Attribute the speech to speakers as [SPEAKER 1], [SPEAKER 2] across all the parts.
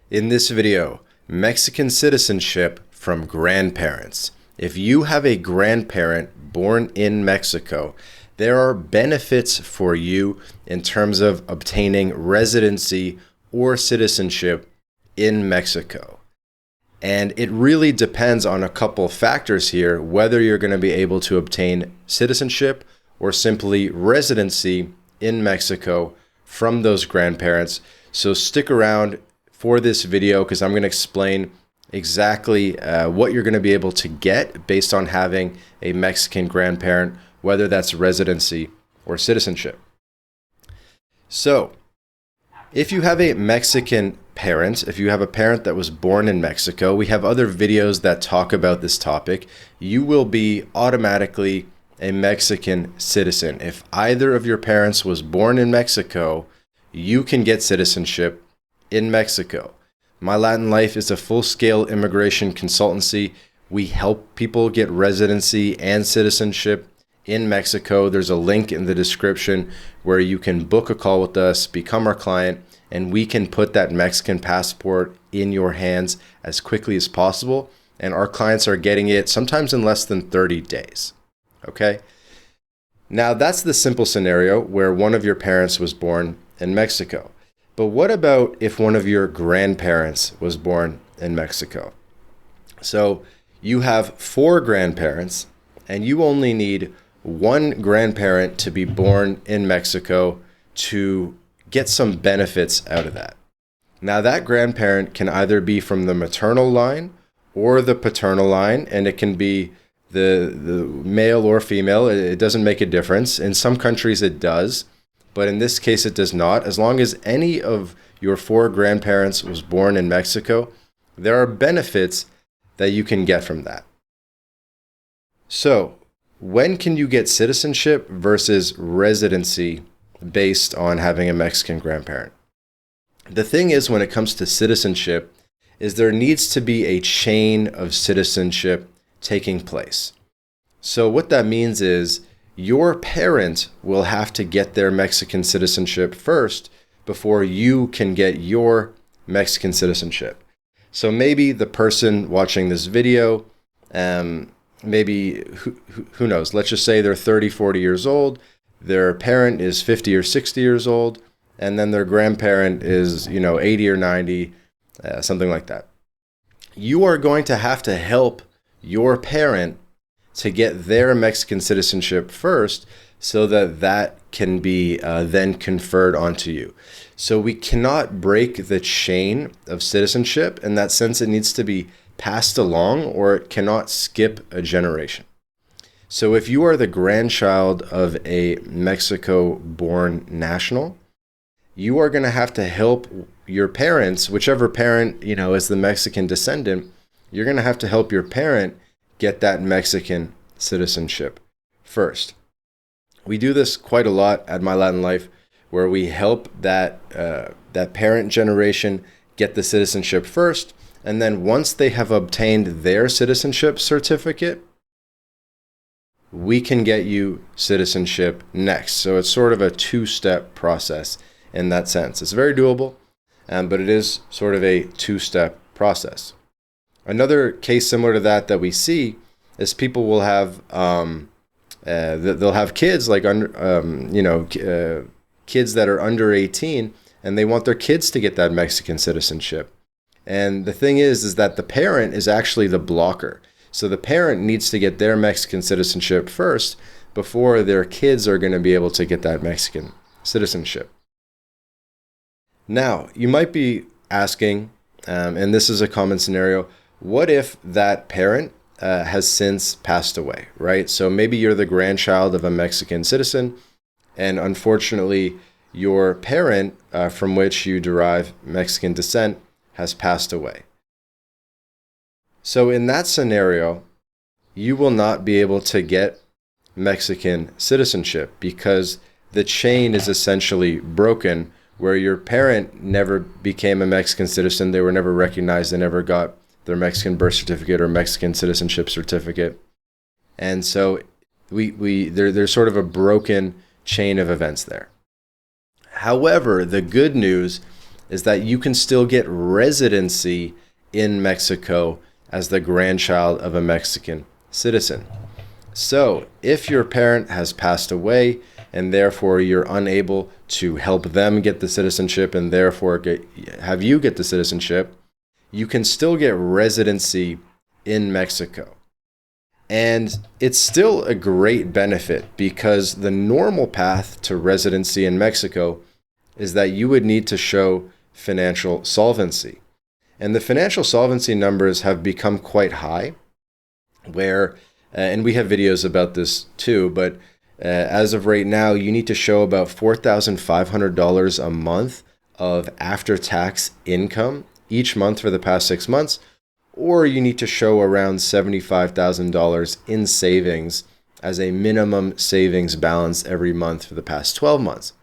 [SPEAKER 1] In this video, Mexican citizenship from grandparents. If you have a grandparent born in Mexico, there are benefits for you in terms of obtaining residency or citizenship in Mexico. And it really depends on a couple factors here, whether you're going to be able to obtain citizenship or simply residency in Mexico from those grandparents. So stick around for this video because I'm going to explain exactly what you're going to be able to get based on having a Mexican grandparent, whether that's residency or citizenship. So, if you have a Mexican parent, if you have a parent that was born in Mexico, we have other videos that talk about this topic, you will be automatically a Mexican citizen. If either of your parents was born in Mexico, you can get citizenship in Mexico. MyLatinLife is a full-scale immigration consultancy. We help people get residency and citizenship in Mexico. There's a link in the description where you can book a call with us, become our client, and we can put that Mexican passport in your hands as quickly as possible. And our clients are getting it sometimes in less than 30 days. Okay? Now, that's the simple scenario where one of your parents was born in Mexico. But what about if one of your grandparents was born in Mexico? So you have 4 grandparents, and you only need one grandparent to be born in Mexico to get some benefits out of that. Now, that grandparent can either be from the maternal line or the paternal line, and it can be the male or female. It doesn't make a difference. In some countries it does, but in this case it does not. As long as any of your 4 grandparents was born in Mexico, there are benefits that you can get from that. So, when can you get citizenship versus residency based on having a Mexican grandparent? The thing is, when it comes to citizenship, is there needs to be a chain of citizenship taking place. So what that means is your parent will have to get their Mexican citizenship first before you can get your Mexican citizenship. So maybe the person watching this video, maybe, who knows, let's just say they're 30, 40 years old, their parent is 50 or 60 years old, and then their grandparent is, 80 or 90, something like that. You are going to have to help your parent to get their Mexican citizenship first so that that can be then conferred onto you. So we cannot break the chain of citizenship. In that sense, it needs to be passed along, or it cannot skip a generation. So if you are the grandchild of a Mexico-born national, you are going to have to help your parents, whichever parent, is the Mexican descendant, you're going to have to help your parent get that Mexican citizenship first. We do this quite a lot at MyLatinLife, where we help that parent generation get the citizenship first, and then once they have obtained their citizenship certificate, we can get you citizenship next. So it's sort of a 2-step process in that sense. It's very doable, but it is sort of a 2-step process. Another case similar to that we see is people will have they'll have kids like kids that are under 18, and they want their kids to get that Mexican citizenship. And the thing is that the parent is actually the blocker. So the parent needs to get their Mexican citizenship first before their kids are going to be able to get that Mexican citizenship. Now, you might be asking, and this is a common scenario, what if that parent has since passed away, right? So maybe you're the grandchild of a Mexican citizen, and unfortunately, your parent from which you derive Mexican descent has passed away. So in that scenario, you will not be able to get Mexican citizenship because the chain is essentially broken, where your parent never became a Mexican citizen, they were never recognized, they never got their Mexican birth certificate or Mexican citizenship certificate. And so there's sort of a broken chain of events there. However, the good news is that you can still get residency in Mexico as the grandchild of a Mexican citizen. So if your parent has passed away and therefore you're unable to help them get the citizenship and therefore have you get the citizenship, you can still get residency in Mexico. And it's still a great benefit because the normal path to residency in Mexico is that you would need to show financial solvency. And the financial solvency numbers have become quite high, where, and we have videos about this too, but as of right now, you need to show about $4,500 a month of after-tax income each month for the past 6 months, or you need to show around $75,000 in savings as a minimum savings balance every month for the past 12 months.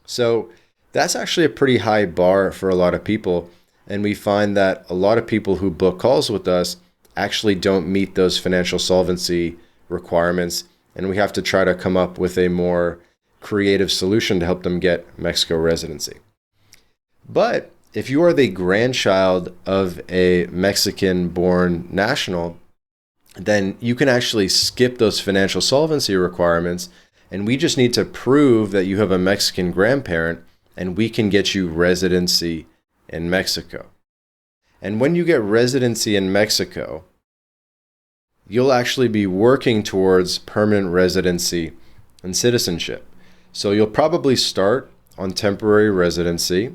[SPEAKER 1] So that's actually a pretty high bar for a lot of people. And we find that a lot of people who book calls with us actually don't meet those financial solvency requirements. And we have to try to come up with a more creative solution to help them get Mexico residency. But if you are the grandchild of a Mexican-born national, then you can actually skip those financial solvency requirements, and we just need to prove that you have a Mexican grandparent, and we can get you residency in Mexico. And when you get residency in Mexico, you'll actually be working towards permanent residency and citizenship. So you'll probably start on temporary residency.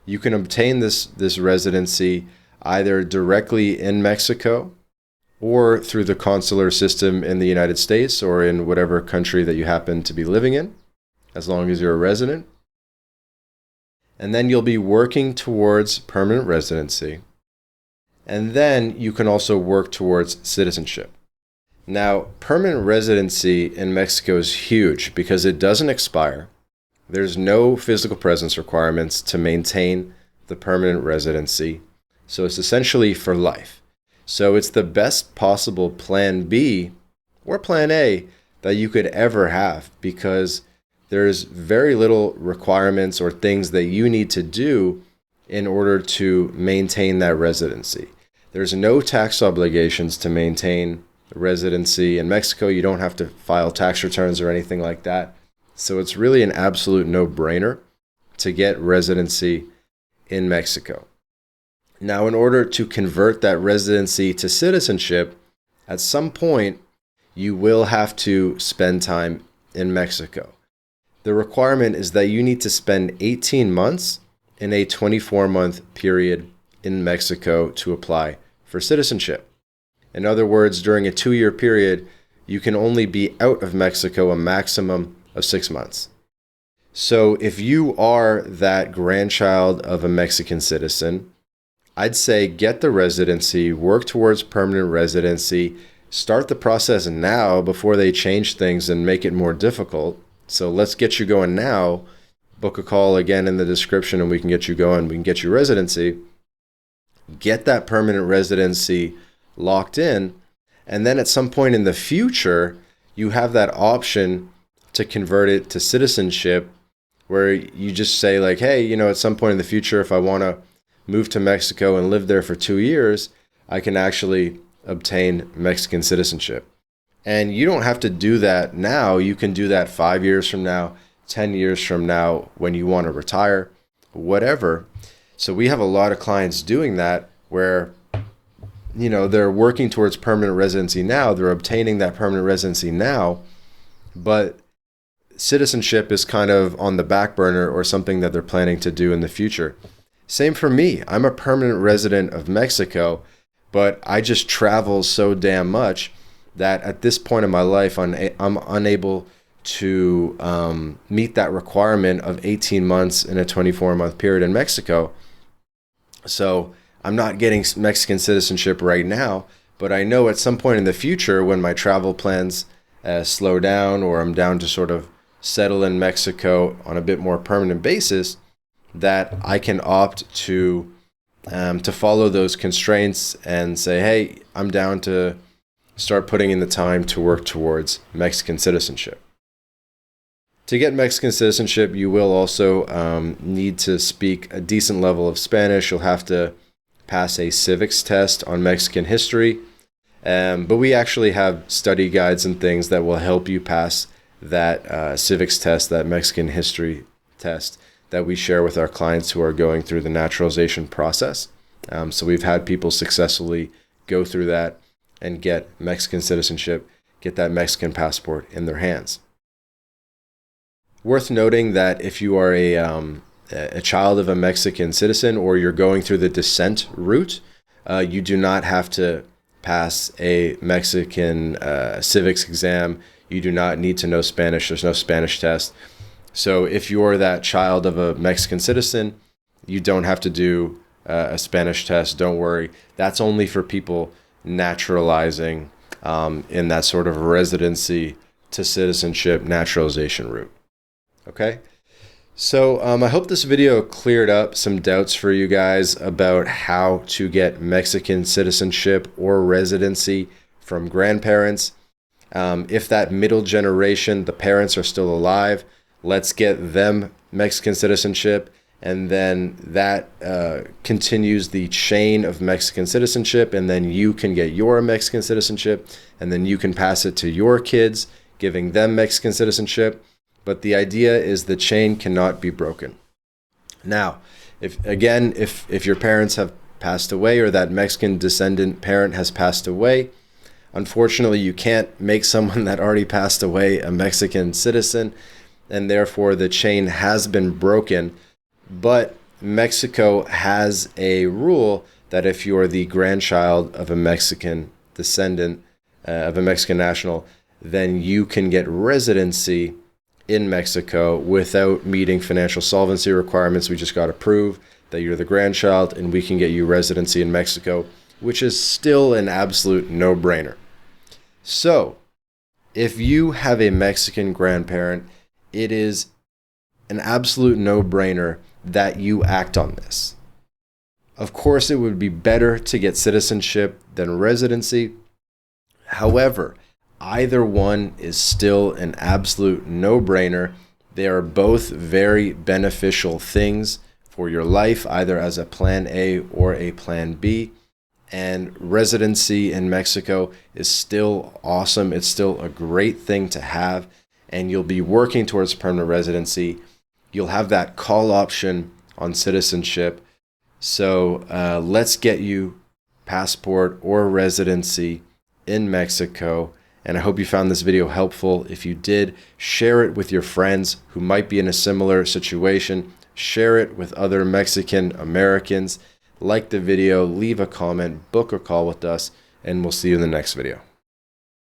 [SPEAKER 1] You can obtain this residency either directly in Mexico or through the consular system in the United States or in whatever country that you happen to be living in, as long as you're a resident. And then you'll be working towards permanent residency. And then you can also work towards citizenship. Now, permanent residency in Mexico is huge because it doesn't expire. There's no physical presence requirements to maintain the permanent residency. So it's essentially for life. So it's the best possible plan B or plan A that you could ever have because there's very little requirements or things that you need to do in order to maintain that residency. There's no tax obligations to maintain residency in Mexico. You don't have to file tax returns or anything like that. So it's really an absolute no-brainer to get residency in Mexico. Now, in order to convert that residency to citizenship, at some point, you will have to spend time in Mexico. The requirement is that you need to spend 18 months in a 24-month period in Mexico to apply for citizenship. In other words, during a 2-year period, you can only be out of Mexico a maximum of 6 months. So if you are that grandchild of a Mexican citizen, I'd say get the residency, work towards permanent residency, start the process now before they change things and make it more difficult. So let's get you going now. Book a call again in the description and we can get you going. We can get you residency. Get that permanent residency locked in. And then at some point in the future, you have that option to convert it to citizenship where you just say like, hey, at some point in the future, if I want to move to Mexico and live there for 2 years, I can actually obtain Mexican citizenship. And you don't have to do that now. You can do that 5 years from now, 10 years from now, when you want to retire, whatever. So we have a lot of clients doing that where, they're working towards permanent residency now. They're obtaining that permanent residency now, but citizenship is kind of on the back burner or something that they're planning to do in the future. Same for me. I'm a permanent resident of Mexico, but I just travel so damn much that at this point in my life, I'm unable to meet that requirement of 18 months in a 24-month period in Mexico. So I'm not getting Mexican citizenship right now, but I know at some point in the future when my travel plans slow down or I'm down to sort of settle in Mexico on a bit more permanent basis, that I can opt to follow those constraints and say, hey, I'm down to start putting in the time to work towards Mexican citizenship. To get Mexican citizenship, you will also need to speak a decent level of Spanish. You'll have to pass a civics test on Mexican history. But we actually have study guides and things that will help you pass that civics test, that Mexican history test that we share with our clients who are going through the naturalization process. So we've had people successfully go through that and get Mexican citizenship, get that Mexican passport in their hands. Worth noting that if you are a child of a Mexican citizen or you're going through the descent route, you do not have to pass a Mexican civics exam. You do not need to know Spanish. There's no Spanish test. So if you're that child of a Mexican citizen, you don't have to do a Spanish test. Don't worry. That's only for people naturalizing in that sort of residency to citizenship naturalization route. Okay, so I hope this video cleared up some doubts for you guys about how to get Mexican citizenship or residency from grandparents. If that middle generation, the parents are still alive, let's get them Mexican citizenship, and then that continues the chain of Mexican citizenship, and then you can get your Mexican citizenship, and then you can pass it to your kids, giving them Mexican citizenship. But the idea is the chain cannot be broken. Now, if your parents have passed away or that Mexican descendant parent has passed away, unfortunately, you can't make someone that already passed away a Mexican citizen, and therefore the chain has been broken. But Mexico has a rule that if you are the grandchild of a Mexican descendant, of a Mexican national, then you can get residency in Mexico without meeting financial solvency requirements. We just got to prove that you're the grandchild and we can get you residency in Mexico, which is still an absolute no-brainer. So if you have a Mexican grandparent, it is an absolute no-brainer that you act on this. Of course, it would be better to get citizenship than residency. However, either one is still an absolute no-brainer. They are both very beneficial things for your life, either as a plan A or a plan B. And residency in Mexico is still awesome. It's still a great thing to have. And you'll be working towards permanent residency. You'll have that call option on citizenship. So let's get you passport or residency in Mexico. And I hope you found this video helpful. If you did, share it with your friends who might be in a similar situation. Share it with other Mexican Americans. Like the video, leave a comment, book a call with us, and we'll see you in the next video.